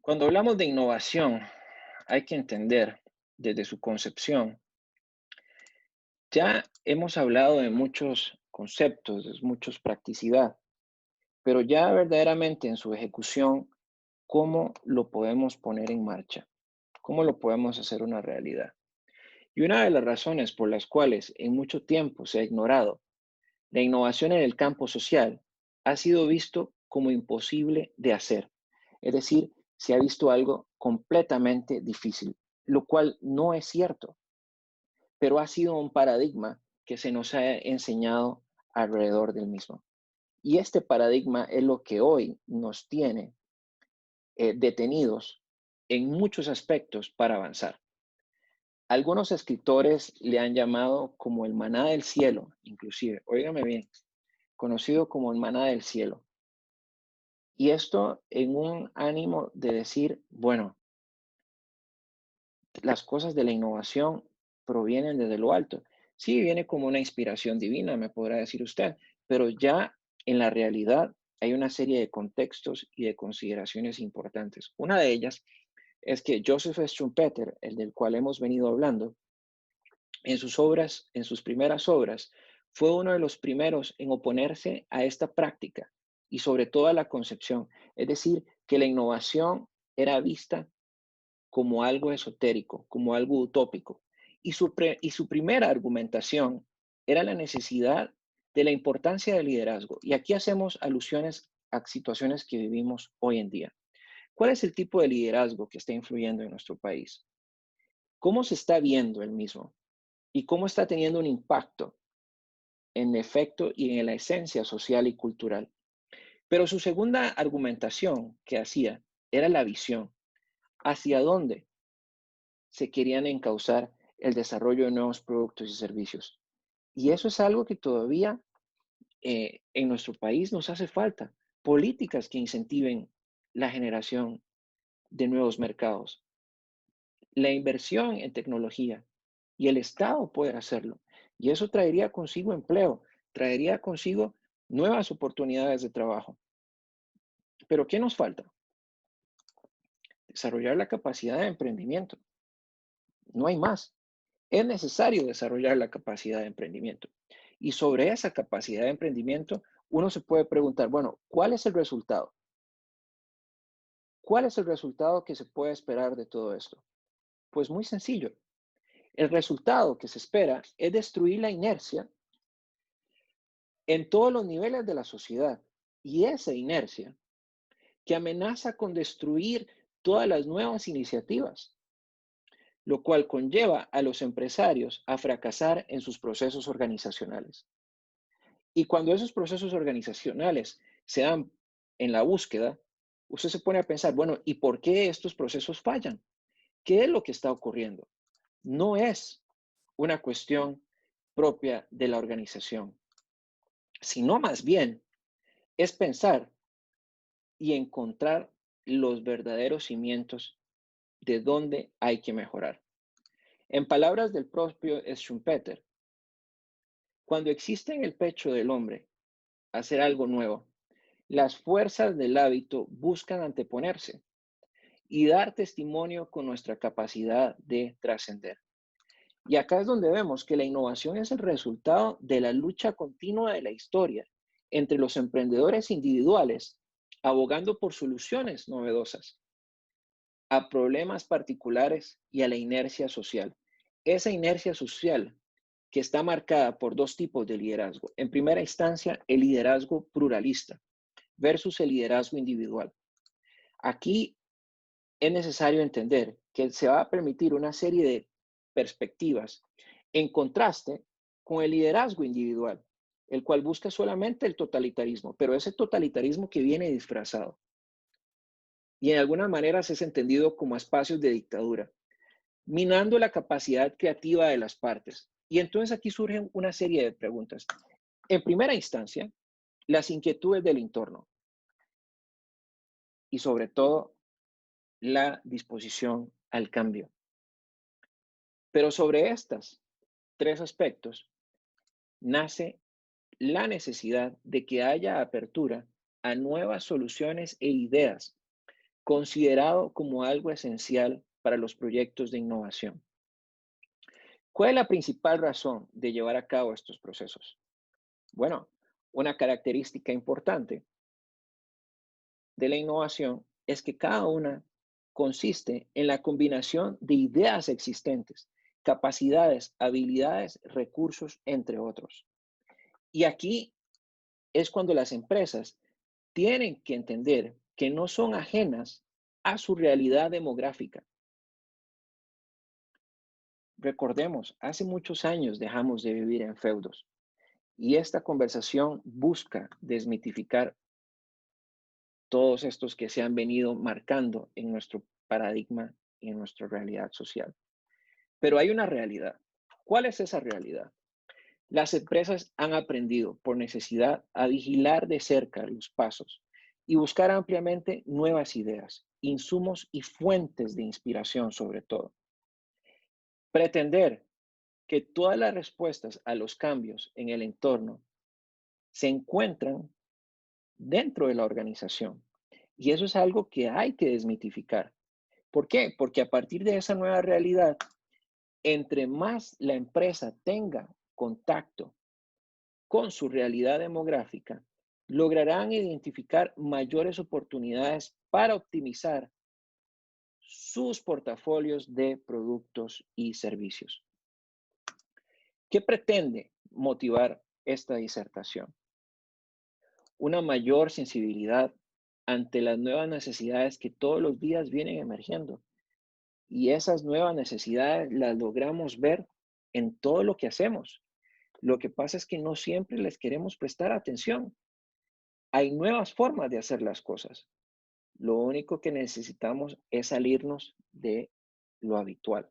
Cuando hablamos de innovación, hay que entender desde su concepción. Ya hemos hablado de muchos conceptos, de muchos practicidad, pero ya verdaderamente en su ejecución, ¿cómo lo podemos poner en marcha? ¿Cómo lo podemos hacer una realidad? Y una de las razones por las cuales en mucho tiempo se ha ignorado la innovación en el campo social ha sido visto como imposible de hacer. Es decir, se ha visto algo completamente difícil, lo cual no es cierto, pero ha sido un paradigma que se nos ha enseñado alrededor del mismo. Y este paradigma es lo que hoy nos tiene detenidos en muchos aspectos para avanzar. Algunos escritores le han llamado como el maná del cielo, inclusive, óigame bien, conocido como el maná del cielo. Y esto en un ánimo de decir, bueno, las cosas de la innovación provienen desde lo alto. Sí, viene como una inspiración divina, me podrá decir usted, pero ya en la realidad hay una serie de contextos y de consideraciones importantes. Una de ellas es que Joseph Schumpeter, el del cual hemos venido hablando, en sus obras, en sus primeras obras, fue uno de los primeros en oponerse a esta práctica y sobre todo a la concepción, es decir, que la innovación era vista como algo esotérico, como algo utópico. Y su primera argumentación era la necesidad de la importancia del liderazgo. Y aquí hacemos alusiones a situaciones que vivimos hoy en día. ¿Cuál es el tipo de liderazgo que está influyendo en nuestro país? ¿Cómo se está viendo el mismo? ¿Y cómo está teniendo un impacto en efecto y en la esencia social y cultural? Pero su segunda argumentación que hacía era la visión. ¿Hacia dónde se querían encauzar el desarrollo de nuevos productos y servicios? Y eso es algo que todavía en nuestro país nos hace falta. Políticas que incentiven la generación de nuevos mercados, la inversión en tecnología, y el Estado puede hacerlo. Y eso traería consigo empleo, traería consigo nuevas oportunidades de trabajo. Pero ¿qué nos falta? Desarrollar la capacidad de emprendimiento. No hay más. Es necesario desarrollar la capacidad de emprendimiento. Y sobre esa capacidad de emprendimiento, uno se puede preguntar, bueno, ¿cuál es el resultado? ¿Cuál es el resultado que se puede esperar de todo esto? Pues muy sencillo. El resultado que se espera es destruir la inercia en todos los niveles de la sociedad. Y esa inercia que amenaza con destruir todas las nuevas iniciativas, lo cual conlleva a los empresarios a fracasar en sus procesos organizacionales. Y cuando esos procesos organizacionales se dan en la búsqueda, usted se pone a pensar, bueno, ¿y por qué estos procesos fallan? ¿Qué es lo que está ocurriendo? No es una cuestión propia de la organización, sino más bien es pensar y encontrar los verdaderos cimientos de dónde hay que mejorar. En palabras del propio Schumpeter, cuando existe en el pecho del hombre hacer algo nuevo, las fuerzas del hábito buscan anteponerse y dar testimonio con nuestra capacidad de trascender. Y acá es donde vemos que la innovación es el resultado de la lucha continua de la historia entre los emprendedores individuales, abogando por soluciones novedosas a problemas particulares y a la inercia social. Esa inercia social que está marcada por dos tipos de liderazgo. En primera instancia, el liderazgo pluralista versus el liderazgo individual. Aquí es necesario entender que se va a permitir una serie de perspectivas en contraste con el liderazgo individual, el cual busca solamente el totalitarismo, pero ese totalitarismo que viene disfrazado y en algunas maneras es entendido como espacios de dictadura, minando la capacidad creativa de las partes. Y entonces aquí surgen una serie de preguntas. En primera instancia, las inquietudes del entorno y sobre todo la disposición al cambio. Pero sobre estas tres aspectos nace la necesidad de que haya apertura a nuevas soluciones e ideas considerado como algo esencial para los proyectos de innovación. ¿Cuál es la principal razón de llevar a cabo estos procesos? Bueno, una característica importante de la innovación es que cada una consiste en la combinación de ideas existentes, capacidades, habilidades, recursos, entre otros. Y aquí es cuando las empresas tienen que entender que no son ajenas a su realidad demográfica. Recordemos, hace muchos años dejamos de vivir en feudos y esta conversación busca desmitificar todos estos que se han venido marcando en nuestro paradigma y en nuestra realidad social. Pero hay una realidad. ¿Cuál es esa realidad? Las empresas han aprendido por necesidad a vigilar de cerca los pasos y buscar ampliamente nuevas ideas, insumos y fuentes de inspiración sobre todo. Pretender que todas las respuestas a los cambios en el entorno se encuentran dentro de la organización. Y eso es algo que hay que desmitificar. ¿Por qué? Porque a partir de esa nueva realidad, entre más la empresa tenga contacto con su realidad demográfica, lograrán identificar mayores oportunidades para optimizar sus portafolios de productos y servicios. ¿Qué pretende motivar esta disertación? Una mayor sensibilidad ante las nuevas necesidades que todos los días vienen emergiendo. Y esas nuevas necesidades las logramos ver en todo lo que hacemos. Lo que pasa es que no siempre les queremos prestar atención. Hay nuevas formas de hacer las cosas. Lo único que necesitamos es salirnos de lo habitual.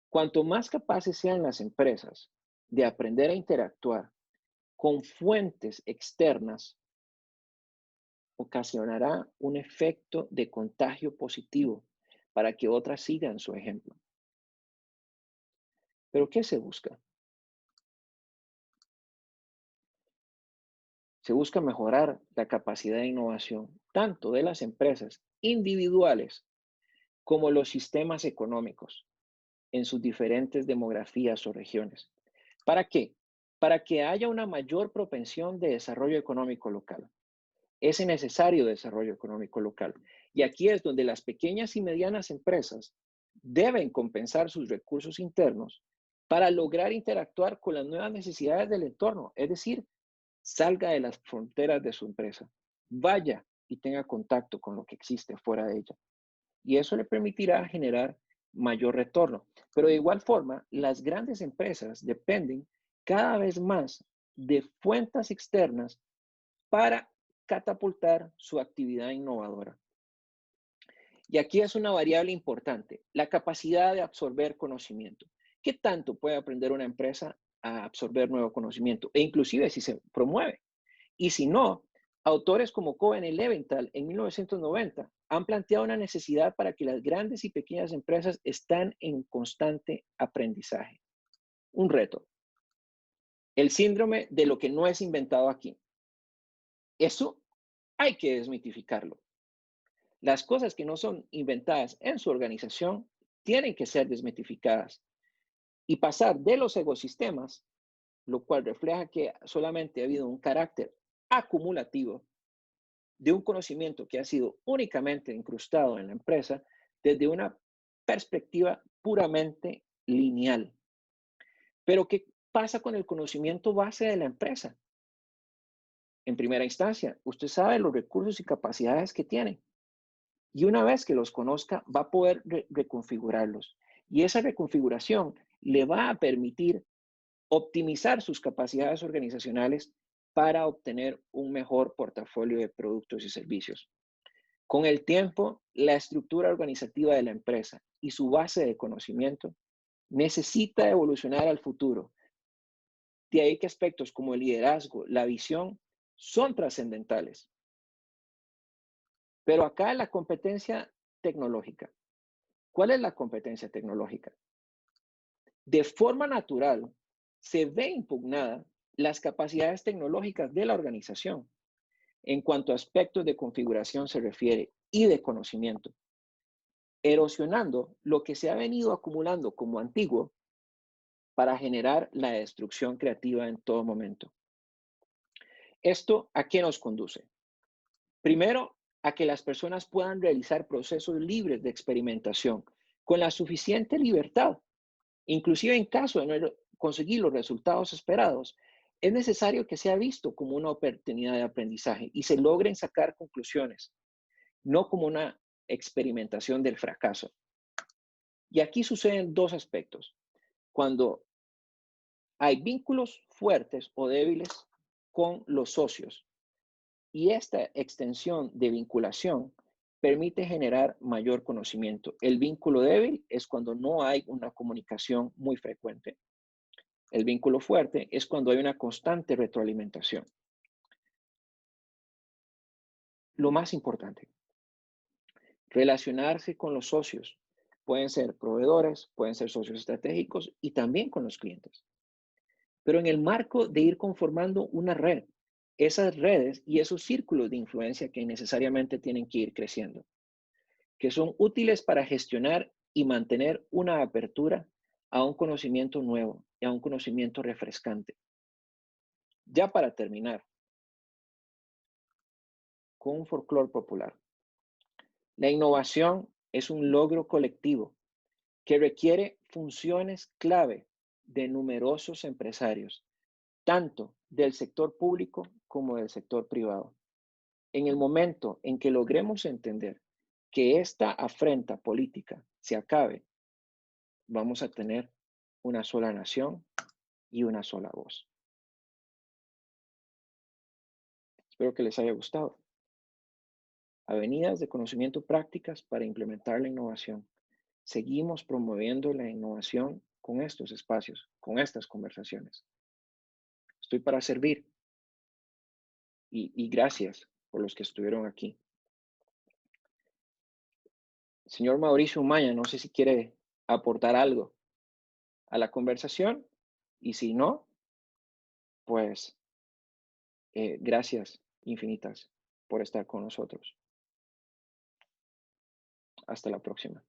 Cuanto más capaces sean las empresas de aprender a interactuar con fuentes externas, ocasionará un efecto de contagio positivo para que otras sigan su ejemplo. ¿Pero qué se busca? Se busca mejorar la capacidad de innovación tanto de las empresas individuales como los sistemas económicos en sus diferentes demografías o regiones. ¿Para qué? Para que haya una mayor propensión de desarrollo económico local. Ese necesario desarrollo económico local. Y aquí es donde las pequeñas y medianas empresas deben compensar sus recursos internos para lograr interactuar con las nuevas necesidades del entorno. Es decir, salga de las fronteras de su empresa, vaya y tenga contacto con lo que existe fuera de ella. Y eso le permitirá generar mayor retorno. Pero de igual forma, las grandes empresas dependen cada vez más de fuentes externas para catapultar su actividad innovadora. Y aquí es una variable importante, la capacidad de absorber conocimiento. ¿Qué tanto puede aprender una empresa a absorber nuevo conocimiento? E inclusive si se promueve. Y si no, autores como Cohen y Leventhal en 1990 han planteado una necesidad para que las grandes y pequeñas empresas están en constante aprendizaje. Un reto. El síndrome de lo que no es inventado aquí. Eso hay que desmitificarlo. Las cosas que no son inventadas en su organización tienen que ser desmitificadas y pasar de los ecosistemas, lo cual refleja que solamente ha habido un carácter acumulativo de un conocimiento que ha sido únicamente incrustado en la empresa desde una perspectiva puramente lineal. Pero ¿qué pasa con el conocimiento base de la empresa? En primera instancia, usted sabe los recursos y capacidades que tiene. Y una vez que los conozca, va a poder reconfigurarlos. Y esa reconfiguración le va a permitir optimizar sus capacidades organizacionales para obtener un mejor portafolio de productos y servicios. Con el tiempo, la estructura organizativa de la empresa y su base de conocimiento necesita evolucionar al futuro. De ahí que aspectos como el liderazgo, la visión, son trascendentales. Pero acá la competencia tecnológica. ¿Cuál es la competencia tecnológica? De forma natural, se ve impugnada las capacidades tecnológicas de la organización en cuanto a aspectos de configuración se refiere y de conocimiento, erosionando lo que se ha venido acumulando como antiguo para generar la destrucción creativa en todo momento. ¿Esto a qué nos conduce? Primero, a que las personas puedan realizar procesos libres de experimentación con la suficiente libertad. Inclusive en caso de no conseguir los resultados esperados, es necesario que sea visto como una oportunidad de aprendizaje y se logren sacar conclusiones, no como una experimentación del fracaso. Y aquí suceden dos aspectos. Cuando hay vínculos fuertes o débiles con los socios, y esta extensión de vinculación permite generar mayor conocimiento. El vínculo débil es cuando no hay una comunicación muy frecuente. El vínculo fuerte es cuando hay una constante retroalimentación. Lo más importante, relacionarse con los socios. Pueden ser proveedores, pueden ser socios estratégicos y también con los clientes. Pero en el marco de ir conformando una red, esas redes y esos círculos de influencia que necesariamente tienen que ir creciendo, que son útiles para gestionar y mantener una apertura a un conocimiento nuevo y a un conocimiento refrescante. Ya para terminar, con un folclore popular. La innovación es un logro colectivo que requiere funciones clave de numerosos empresarios, tanto del sector público como del sector privado. En el momento en que logremos entender que esta afrenta política se acabe, vamos a tener una sola nación y una sola voz. Espero que les haya gustado. Avenidas de conocimiento prácticas para implementar la innovación. Seguimos promoviendo la innovación con estos espacios, con estas conversaciones. Estoy para servir y gracias por los que estuvieron aquí. Señor Mauricio Umaña, no sé si quiere aportar algo a la conversación y si no, pues gracias infinitas por estar con nosotros. Hasta la próxima.